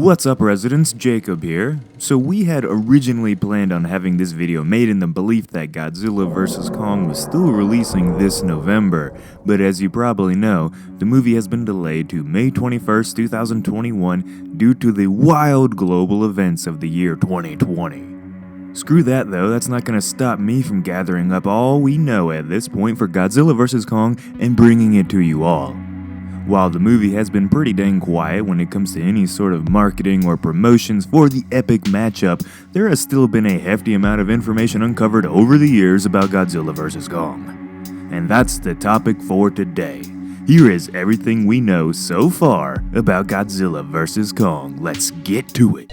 What's up residents, Jacob here. So we had originally planned on having this video made in the belief that Godzilla vs. Kong was still releasing this November, but as you probably know, the movie has been delayed to May 21st, 2021 due to the wild global events of the year 2020. Screw that though, that's not gonna stop me from gathering up all we know at this point for Godzilla vs. Kong and bringing it to you all. While the movie has been pretty dang quiet when it comes to any sort of marketing or promotions for the epic matchup, there has still been a hefty amount of information uncovered over the years about Godzilla vs. Kong. And that's the topic for today. Here is everything we know so far about Godzilla vs. Kong. Let's get to it.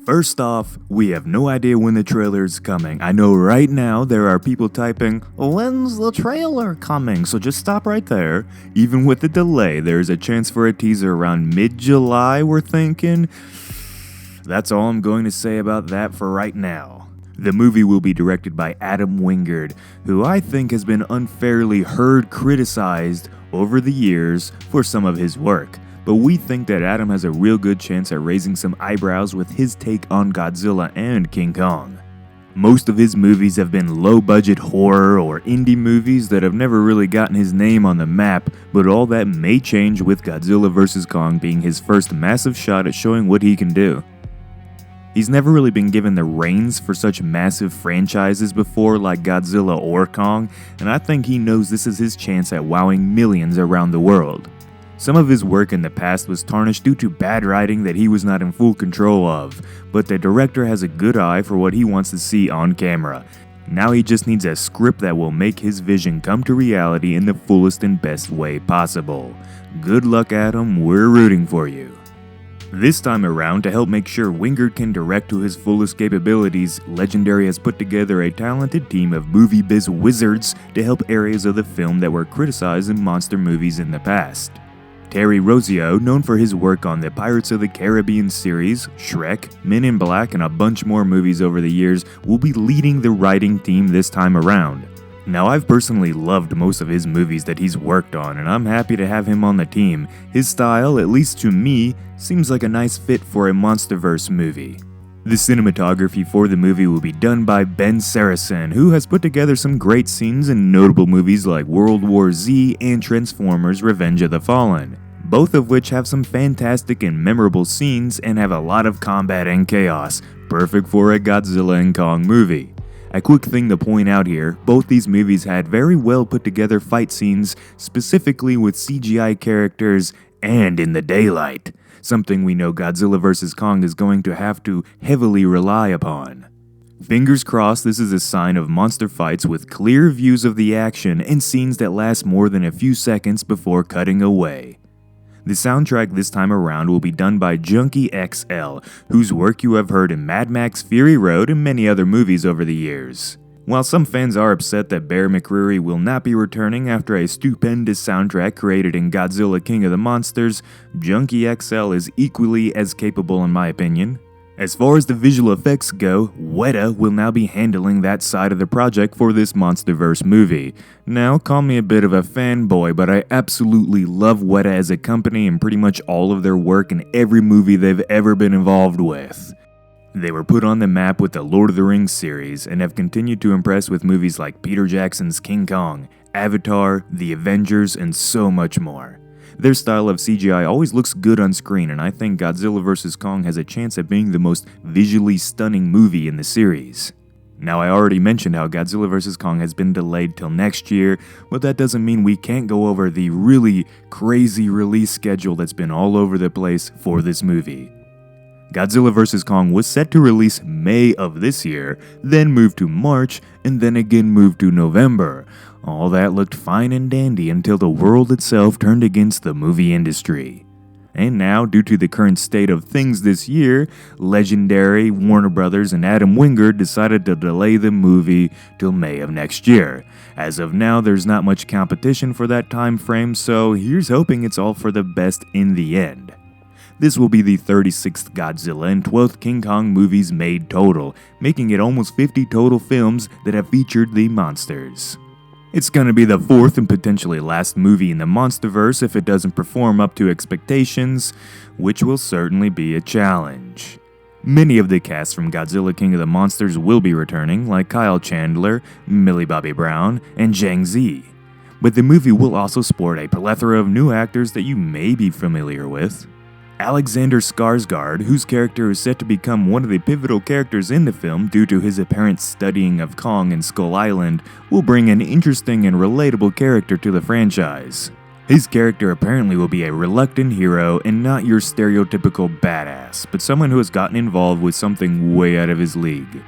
First off, we have no idea when the trailer is coming. I know right now there are people typing, "When's the trailer coming?" So just stop right there. Even with the delay, there's a chance for a teaser around mid-July, we're thinking. That's all I'm going to say about that for right now. The movie will be directed by Adam Wingard, who I think has been unfairly criticized over the years for some of his work. But we think that Adam has a real good chance at raising some eyebrows with his take on Godzilla and King Kong. Most of his movies have been low-budget horror or indie movies that have never really gotten his name on the map, but all that may change with Godzilla vs. Kong being his first massive shot at showing what he can do. He's never really been given the reins for such massive franchises before like Godzilla or Kong, and I think he knows this is his chance at wowing millions around the world. Some of his work in the past was tarnished due to bad writing that he was not in full control of, but the director has a good eye for what he wants to see on camera. Now he just needs a script that will make his vision come to reality in the fullest and best way possible. Good luck, Adam, we're rooting for you. This time around, to help make sure Wingard can direct to his fullest capabilities, Legendary has put together a talented team of movie biz wizards to help areas of the film that were criticized in monster movies in the past. Terry Rossio, known for his work on the Pirates of the Caribbean series, Shrek, Men in Black, and a bunch more movies over the years, will be leading the writing team this time around. Now, I've personally loved most of his movies that he's worked on, and I'm happy to have him on the team. His style, at least to me, seems like a nice fit for a MonsterVerse movie. The cinematography for the movie will be done by Ben Saracen, who has put together some great scenes in notable movies like World War Z and Transformers: Revenge of the Fallen, both of which have some fantastic and memorable scenes and have a lot of combat and chaos, perfect for a Godzilla and Kong movie. A quick thing to point out here, both these movies had very well put together fight scenes, specifically with CGI characters and in the daylight. Something we know Godzilla vs. Kong is going to have to heavily rely upon. Fingers crossed this is a sign of monster fights with clear views of the action and scenes that last more than a few seconds before cutting away. The soundtrack this time around will be done by Junkie XL, whose work you have heard in Mad Max Fury Road and many other movies over the years. While some fans are upset that Bear McCreary will not be returning after a stupendous soundtrack created in Godzilla King of the Monsters, Junkie XL is equally as capable in my opinion. As far as the visual effects go, Weta will now be handling that side of the project for this MonsterVerse movie. Now, call me a bit of a fanboy, but I absolutely love Weta as a company and pretty much all of their work in every movie they've ever been involved with. They were put on the map with the Lord of the Rings series and have continued to impress with movies like Peter Jackson's King Kong, Avatar, The Avengers, and so much more. Their style of CGI always looks good on screen, and I think Godzilla vs. Kong has a chance at being the most visually stunning movie in the series. Now, I already mentioned how Godzilla vs. Kong has been delayed till next year, but that doesn't mean we can't go over the really crazy release schedule that's been all over the place for this movie. Godzilla vs. Kong was set to release May of this year, then moved to March, and then again moved to November. All that looked fine and dandy until the world itself turned against the movie industry. And now, due to the current state of things this year, Legendary, Warner Brothers, and Adam Wingard decided to delay the movie till May of next year. As of now, there's not much competition for that time frame, so here's hoping it's all for the best in the end. This will be the 36th Godzilla and 12th King Kong movies made total, making it almost 50 total films that have featured the monsters. It's gonna be the fourth and potentially last movie in the Monsterverse if it doesn't perform up to expectations, which will certainly be a challenge. Many of the cast from Godzilla King of the Monsters will be returning, like Kyle Chandler, Millie Bobby Brown, and Zhang Zi. But the movie will also sport a plethora of new actors that you may be familiar with. Alexander Skarsgård, whose character is set to become one of the pivotal characters in the film due to his apparent studying of Kong and Skull Island, will bring an interesting and relatable character to the franchise. His character apparently will be a reluctant hero and not your stereotypical badass, but someone who has gotten involved with something way out of his league.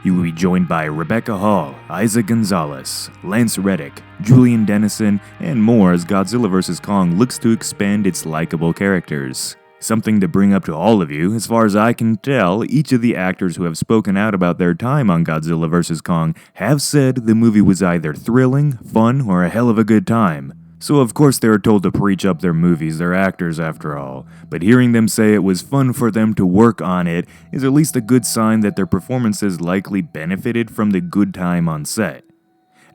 He will be joined by Rebecca Hall, Isaac Gonzalez, Lance Reddick, Julian Dennison, and more as Godzilla vs. Kong looks to expand its likable characters. Something to bring up to all of you, as far as I can tell, each of the actors who have spoken out about their time on Godzilla vs. Kong have said the movie was either thrilling, fun, or a hell of a good time. So of course they are told to preach up their movies, they're actors after all, but hearing them say it was fun for them to work on it is at least a good sign that their performances likely benefited from the good time on set.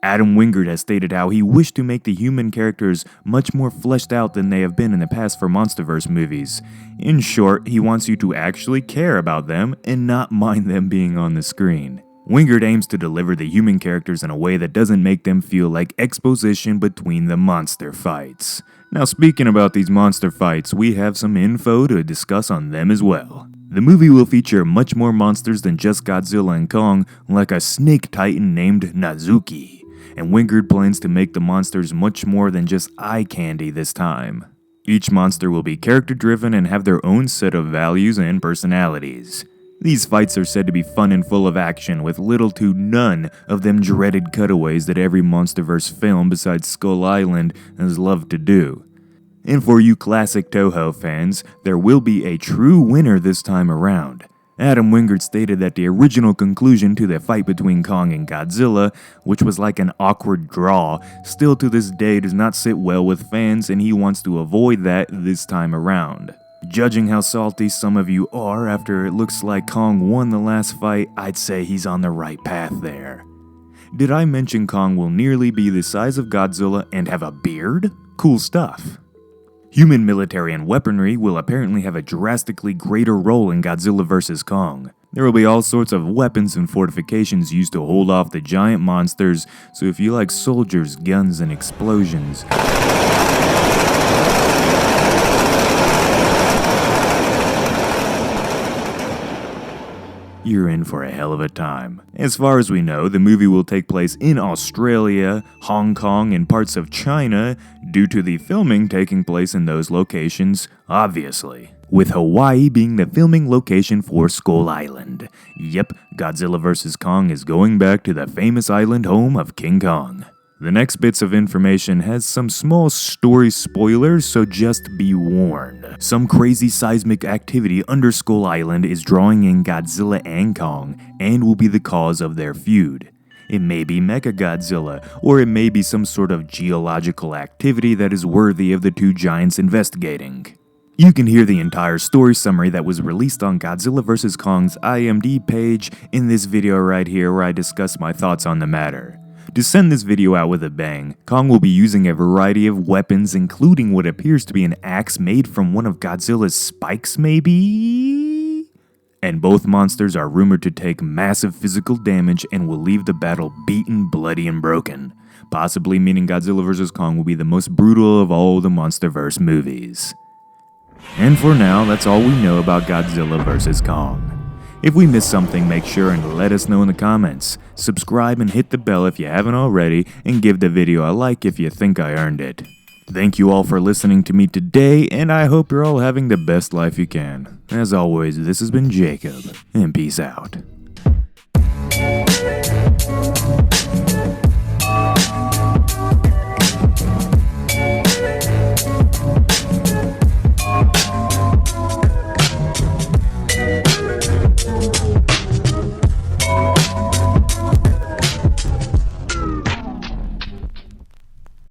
Adam Wingard has stated how he wished to make the human characters much more fleshed out than they have been in the past for Monsterverse movies. In short, he wants you to actually care about them and not mind them being on the screen. Wingard aims to deliver the human characters in a way that doesn't make them feel like exposition between the monster fights. Now speaking about these monster fights, we have some info to discuss on them as well. The movie will feature much more monsters than just Godzilla and Kong, like a snake titan named Nazuki. And Wingard plans to make the monsters much more than just eye candy this time. Each monster will be character driven and have their own set of values and personalities. These fights are said to be fun and full of action, with little to none of them dreaded cutaways that every Monsterverse film besides Skull Island has loved to do. And for you classic Toho fans, there will be a true winner this time around. Adam Wingard stated that the original conclusion to the fight between Kong and Godzilla, which was like an awkward draw, still to this day does not sit well with fans, and he wants to avoid that this time around. Judging how salty some of you are after it looks like Kong won the last fight, I'd say he's on the right path there. Did I mention Kong will nearly be the size of Godzilla and have a beard? Cool stuff. Human military and weaponry will apparently have a drastically greater role in Godzilla vs. Kong. There will be all sorts of weapons and fortifications used to hold off the giant monsters, so if you like soldiers, guns, and explosions, you're in for a hell of a time. As far as we know, the movie will take place in Australia, Hong Kong, and parts of China, due to the filming taking place in those locations, obviously. With Hawaii being the filming location for Skull Island. Yep, Godzilla vs. Kong is going back to the famous island home of King Kong. The next bits of information has some small story spoilers, so just be warned. Some crazy seismic activity under Skull Island is drawing in Godzilla and Kong, and will be the cause of their feud. It may be Mechagodzilla, or it may be some sort of geological activity that is worthy of the two giants investigating. You can hear the entire story summary that was released on Godzilla vs. Kong's IMDb page in this video right here, where I discuss my thoughts on the matter. To send this video out with a bang, Kong will be using a variety of weapons, including what appears to be an axe made from one of Godzilla's spikes, maybe? And both monsters are rumored to take massive physical damage and will leave the battle beaten, bloody, and broken. Possibly meaning Godzilla vs. Kong will be the most brutal of all the Monsterverse movies. And for now, that's all we know about Godzilla vs. Kong. If we missed something, make sure and let us know in the comments. Subscribe and hit the bell if you haven't already, and give the video a like if you think I earned it. Thank you all for listening to me today, and I hope you're all having the best life you can. As always, this has been Jacob, and peace out.